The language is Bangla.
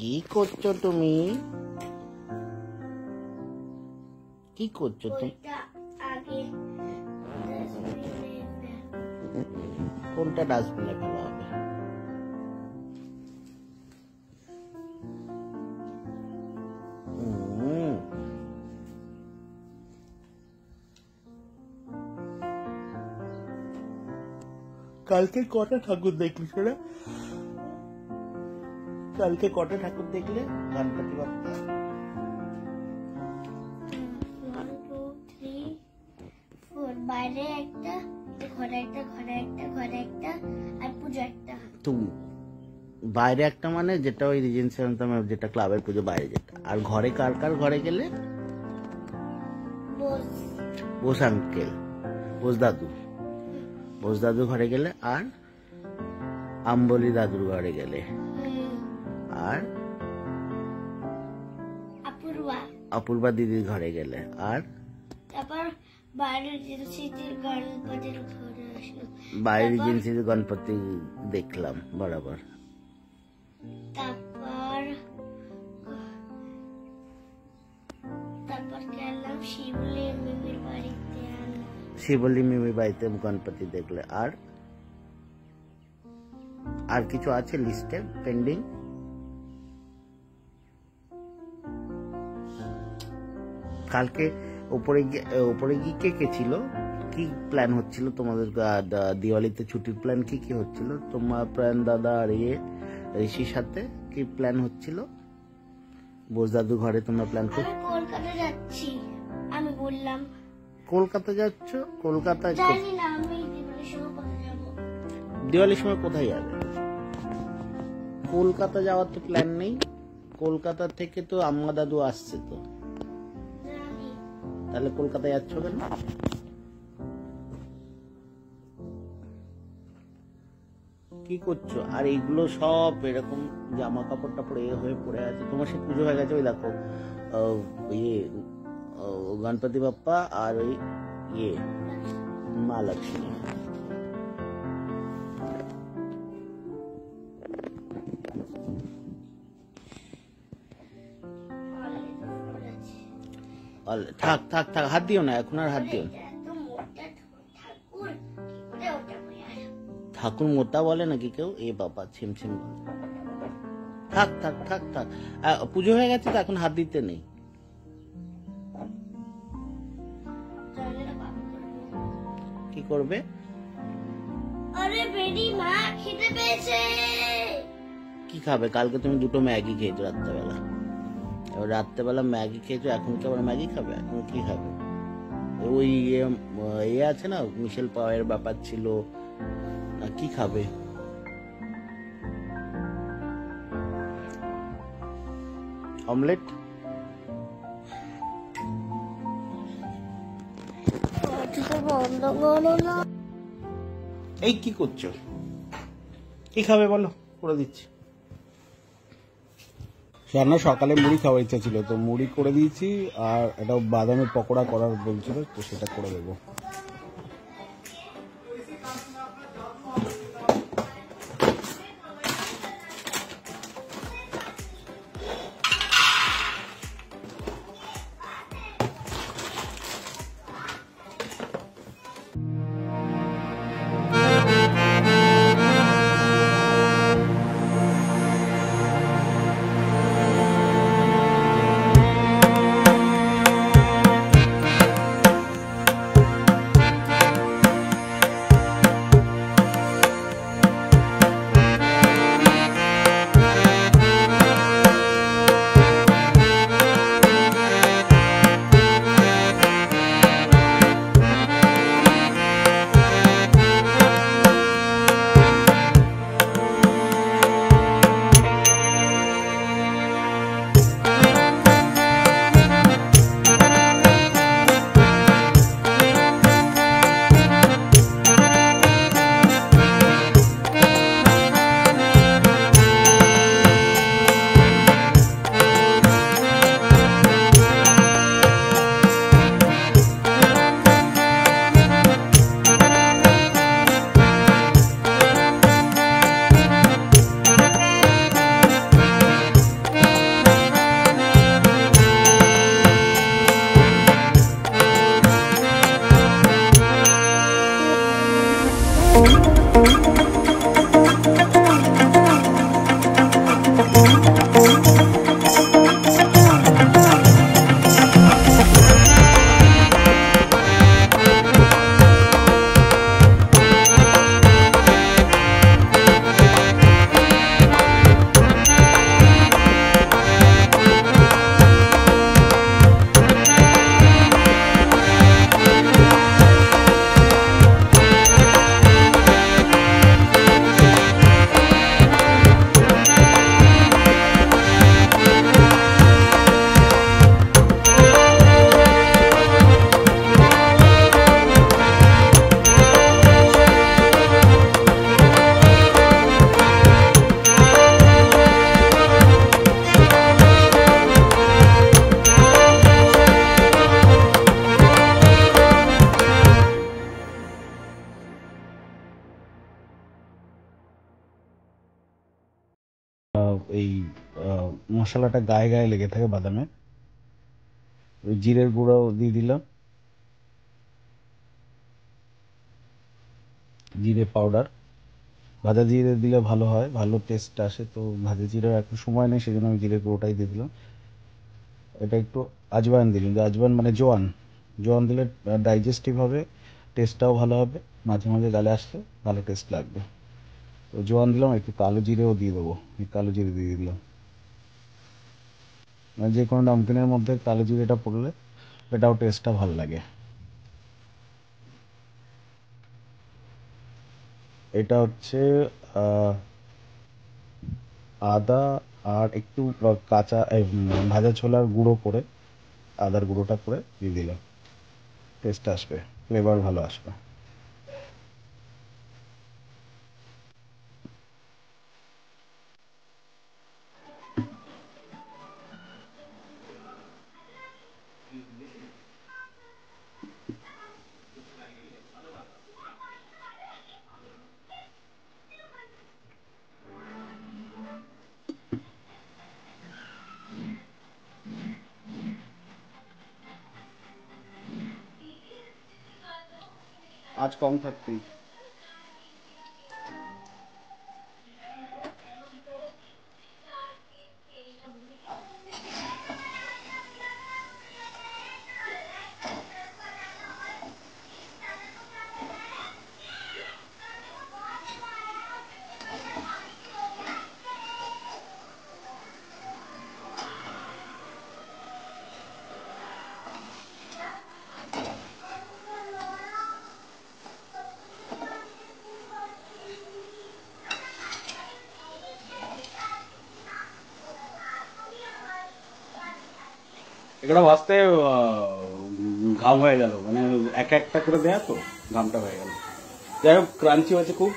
কি করছো তুমি? কি করছো তুমি? কোনটা ডাস্টবিনে ফেলা হবে? কালকে কটা ঠাকুর দেখলি সেটা? কালকে কটা ঠাকুর দেখলে গণপতি বাপ্পা? 1 2 3 4 বাইরে একটা, ঘরে একটা, ঘরে একটা, ঘরে একটা, আর পুজো একটা। তুমি বাইরে একটা মানে যেটা ওই রিজেন্সি যেটা ক্লাবের পুজো বাইরে যেটা, আর ঘরে কার কার ঘরে গেলে? বোস আঙ্কেল, বোস দাদু, বোস দাদু ঘরে গেলে, আর আম্বলি দাদুর ঘরে গেলে, আর অপূর্বা দিদির ঘরে গেলে, আর তারপর বাইরের রিজেন্সির গণপতির ঘরে আসলো। বাইরের রিজেন্সির গণপতি দেখলাম বরাবর। তারপর গেলাম শিবলি মিমির বাড়িতে। শিবলি মিমির বাড়িতে গণপতি দেখলে, আর কিছু আছে লিস্টে পেন্ডিং? কালকে উপরে গিয়ে কে কে ছিল? কি প্ল্যান হচ্ছিল তোমাদের? দিওয়ালিতে ছুটির প্ল্যান কি কি হচ্ছিল তোমার? প্রাণ দাদা আর ঋষির সাথে কি প্ল্যান হচ্ছিল? বোস দাদু ঘরে তোমরা প্ল্যান করছো? কলকাতা যাচ্ছি আমি বললাম। কলকাতা যাচ্ছ? কলকাতায় জানি না আমি দিওয়ালির সময় কোথায় যাব। দিওয়ালির সময় কোথায় যাবে? কলকাতা যাওয়ার তো প্ল্যান নেই। কলকাতা থেকে তো আম্মা দাদু আসছে তো, তাহলে কলকাতায় যাচ্ছ কেন? কি করছো? আর এইগুলো সব এরকম জামা কাপড় টাপড় হয়ে পড়ে আছে। তোমার সে পুজো হয়ে গেছে, ওই দেখো গণপতি বাপ্পা আর ওই মা লক্ষ্মী। থাক থাক থাক, হাত দিও না এখন, আর হাত দিও না। ঠাকুর মোটা বলে নাকি কেউ? এ বাবা, ছিমছিম। থাক থাক থাক থাক, পুজো হয়ে গেছে তো এখন হাত দিতে নেই। কি করবে? আরে বেডি মা খিদে পেয়েছে। কি খাবে? কালকে তুমি 2টো ম্যাগি খেয়েছো রাত্রেবেলা। এবার রাত্রেবেলা ম্যাগি খেয়েছো, এখন কি আবার ম্যাগি খাবে? এখন কি খাবে? ওই আছে না, মিশেল পাওয়ার ব্যাপার ছিল, কি খাবে? অমলেট? এই কি করছো? কি খাবে বলো, করে দিচ্ছি। রান্না সকালে মুড়ি খাওয়ার ইচ্ছা ছিল তো মুড়ি করে দিয়েছি, আর একটা বাদামের পকোড়া করার বলছিল তো সেটা করে দেবো। এই মশলাটা গায়ে গায়ে লেগে থাকে বাদামে। ওই জিরের গুঁড়াও দিয়ে দিলাম, জিরে পাউডার। ভাজা জিরে দিলে ভালো হয়, ভালো টেস্ট আসে। তো ভাজা জিরের এখন সময় নেই, সেজন্য আমি জিরের গুঁড়োটাই দিয়ে দিলাম। এটা একটু আজওয়ান দিলাম, আজওয়ান মানে জোয়ান। জোয়ান দিলে ডাইজেস্টিভ হবে, টেস্টটাও ভালো হবে, মাঝে মাঝে গালে আসলে ভালো টেস্ট লাগবে। তো জোয়ান দিলাম, একটু কালো জিরেও দিয়ে দেবো, কালো জিরে দিয়ে দিলাম। মানে যে কোনো নামকিনের মধ্যে কালো জিরেটা পড়লে এটাও টেস্টটা ভালো লাগে। এটা হচ্ছে আদা আর একটু কাঁচা ভাজা ছোলার গুঁড়ো করে, আদার গুঁড়োটা করে দিয়ে দিলাম, টেস্ট আসবে, ফ্লেভার ভালো আসবে। আজ কম থাকতেই এগুলো ভাজতে ঘাম হয়ে গেল, মানে এক একটা করে দেয়া তো ঘামটা হয়ে গেল। যাই হোক, ক্রাঞ্চি হয়েছে খুব।